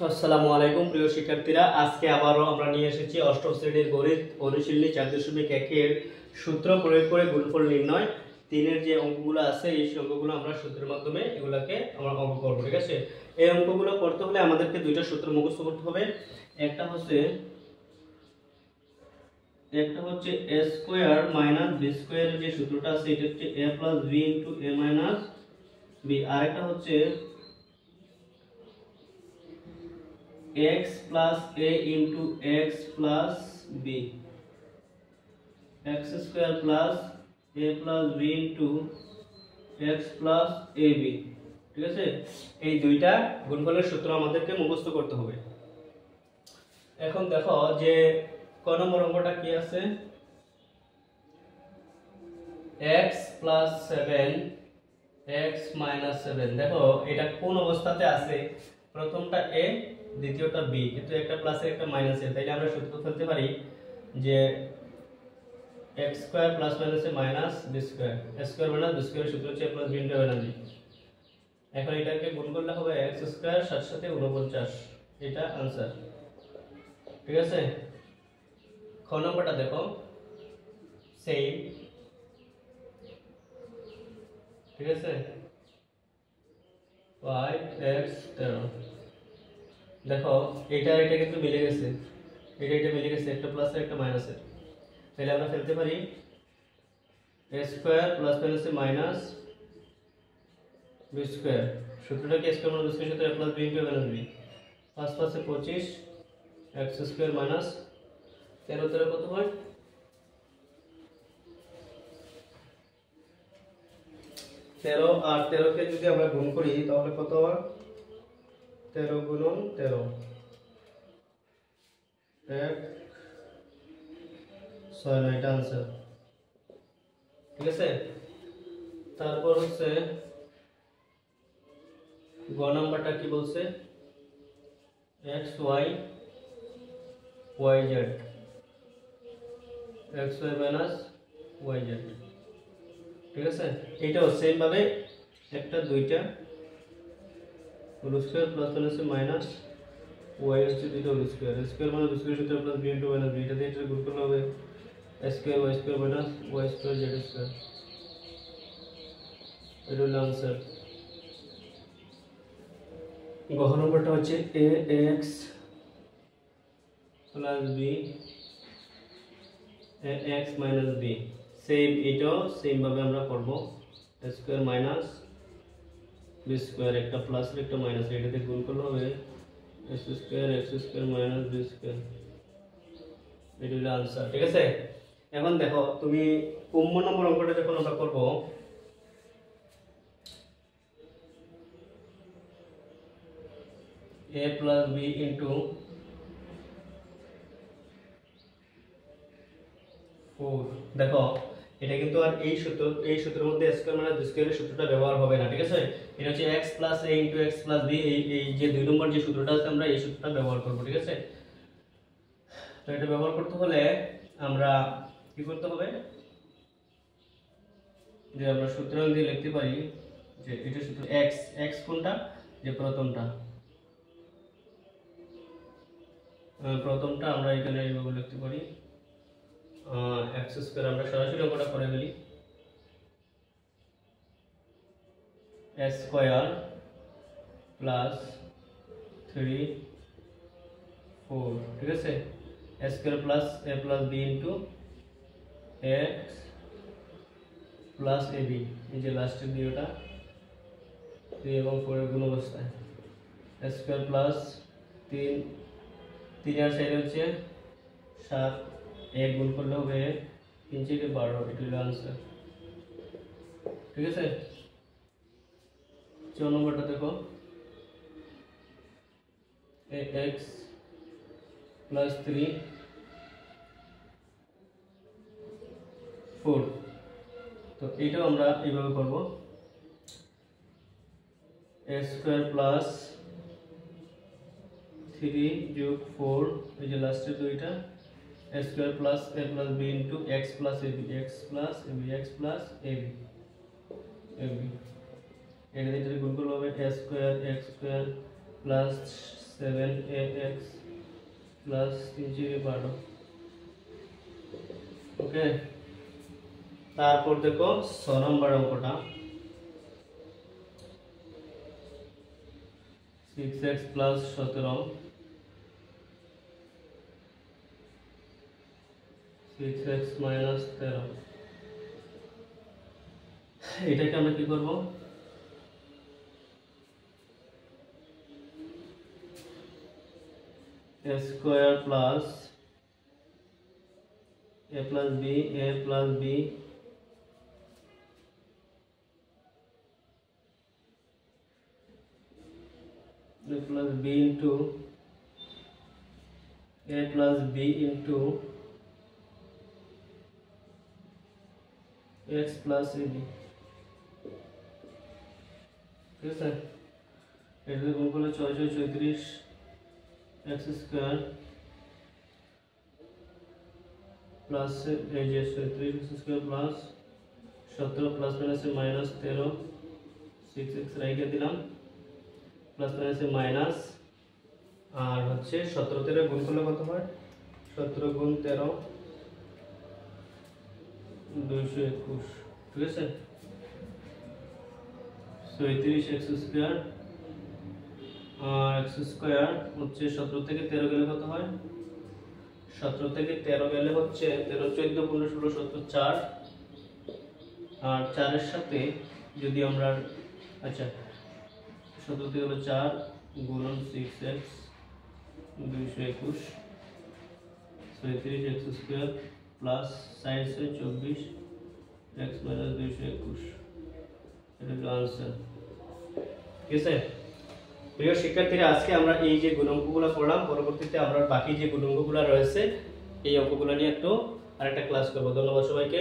আসসালামু আলাইকুম প্রিয় শিক্ষার্থীরা, আজকে আবারও আমরা নিয়ে এসেছি অষ্টম শ্রেণীর গণিত অনুশীলনী 4.1 এর সূত্র প্রয়োগ করে গুণফল নির্ণয়। তিনের যে অঙ্কগুলো আছে এই অঙ্কগুলো আমরা সূত্রের মাধ্যমে এগুলাকে আমরা অঙ্ক করব। ঠিক আছে, এই অঙ্কগুলো করতে হলে আমাদেরকে দুইটা সূত্র মুখস্থ করতে হবে। একটা হচ্ছে a স্কয়ার মাইনাস b স্কয়ারের যে সূত্রটা আছে এটা হচ্ছে a plus b into a minus b, আর একটা হচ্ছে x plus a into x plus b, x square plus a plus b into x plus ab। ঠিক আছে, এই দুইটা গুণফলের সূত্র আমাদেরকে মুখস্থ করতে হবে। এখন দেখো যে ক নম্বর অঙ্কটা কি আছে, x plus 7 x minus 7। দেখো এটা কোন অবস্থাতে আছে, প্রথমটা a দ্বিতীয়টা b, কিন্তু একটা প্লাসে একটা মাইনাসে, তাইলে আমরা সূত্র ফেলতে পারি যে x স্কয়ার প্লাস মাইনাসে minus b square, a square minus b স্কয়ারের সূত্র হচ্ছে a plus b into a minus b। এখন এটাকে গুণ করলে হবে x স্কয়ার সাথে সাথে 49, এটা आंसर। ঠিক আছে, খ নম্বরটা দেখো সেম। ঠিক আছে, y x 13। দেখো এটা কিন্তু মিলে গেছে, এটা মিলে গেছে, একটা প্লাস আর একটা মাইনাস এর, তাহলে আমরা ফেলতে পারি a স্কয়ার প্লাস মাইনাসে মাইনাস b স্কয়ার। সূত্রটা কি স্কয়ার মাইনাস b স্কয়ার সূত্র a plus b into a minus b, 5 5 A 25, x square minus 13 13 কত হয় 13, আর 13 কে যদি আমরা গুণ করি তাহলে কত হয় 13 গুণন 13 1 6, এটা आंसर। ঠিক আছে, তারপর হচ্ছে গ নাম্বারটা কি বলছে, x y y z, x y minus y z। ঠিক আছে, এটাও সেম ভাবে একটা দুইটা whole square plus minus minus y হচ্ছে দুইটা হোল স্কয়ার, স্কয়ার মানে স্কয়ার সূত্র plus b into minus b, এটা দিয়ে এটা গুণ করলে হবে square y square minus y square z square. এটা হলো आंसर। গ নম্বরটা হচ্ছে ax plus b ax minus b, same এটাও সেম ভাবে আমরা করব, স্কয়ার মাইনাস b স্কয়ার, একটা প্লাস আর একটা মাইনাস, এটাতে গুণ করলে হবে x square minus b square. এটা হলো आंसर। ঠিক আছে, এখন দেখো তুমি 15 নম্বর অঙ্কটা যখন আমরা করব, a plus b into 4। দেখো এটা কিন্তু আর এই সূত্রের মধ্যে স্কয়ার মাইনাস b স্কয়ারের সূত্রটা ব্যবহার হবে না। ঠিক আছে, এটা হচ্ছে x plus a into x plus b, এই যে দুই নম্বর যে সূত্রটা আছে আমরা এই সূত্রটা ব্যবহার করব। ঠিক আছে, তো এটা ব্যবহার করতে হলে আমরা কি করতে হবে, যে আমরা সূত্র দিয়ে লিখতে পারি যে এটা সূত্র x কোনটা, যে প্রথমটা আমরা এখানে এইভাবে লিখতে পারি x স্কয়ার, আমরা সরাসরি অঙ্কটা করে ফেলি, a স্কয়ার প্লাস 3 4। ঠিক আছে, a square plus a plus b into x plus ab, এই যে লাস্টের দিকটা 3 এবং 4 এর গুণ অবস্থায়, a স্কয়ার প্লাস 3 আর সাইড হচ্ছে 7, এক গুণ করলে হবে 3 থেকে 12, এটা হলো आंसर। ঠিক আছে, 4 নম্বরটা দেখো ax plus 3 4, তো এটাও আমরা এইভাবে করব, a স্কয়ার প্লাস 3 যোগ 4, এই যে লাস্টের দুইটা a square plus a plus b into x plus ab, x plus ab, x plus ab, ab। এটা দিয়ে গুণ করলে হবে a square x square plus 7ax plus 3 ওকে। তারপর দেখো 6 নম্বর অঙ্কটা 6x প্লাস 17 6x মাইনাস 13, এটাকে আমরা কি করব, a square plus a plus b a plus b a plus b into a plus b into x plus ab, ঠিক আছে। এটা গুণ করলে 6 6 34 x স্কয়ার প্লাস এই যে 34 x স্কয়ার প্লাস 17 প্লাস মাইনাসে মাইনাস 13 6x রাইখে দিলাম প্লাস মাইনাসে মাইনাস, আর হচ্ছে 17 13 গুণ করলে কত হয়, 17 গুণ 13 221, ঠিক আছে। 37 x স্কয়ার x স্কয়ার হচ্ছে 17 থেকে 13 গেলে কত হয়, 17 থেকে 13 গেলে হচ্ছে 13 14 15 16 17 4, আর 4 এর সাথে যদি আমরা আচ্ছা 17 থেকে হলো 4 গুণন 6x 221 37 x স্কয়ার প্লাস 60 से 24 x माइनस 221, এটা হলো आंसर, ঠিক আছে। প্রিয় শিক্ষার্থীরা, আজকে আমরা এই যে গুণাঙ্কগুলো পড়লাম, পরবর্তীতে আমরা বাকি যে গুণাঙ্কগুলো রয়েছে এই অঙ্কগুলো নিয়ে একটু আরেকটা ক্লাস করব। ধন্যবাদ সবাইকে।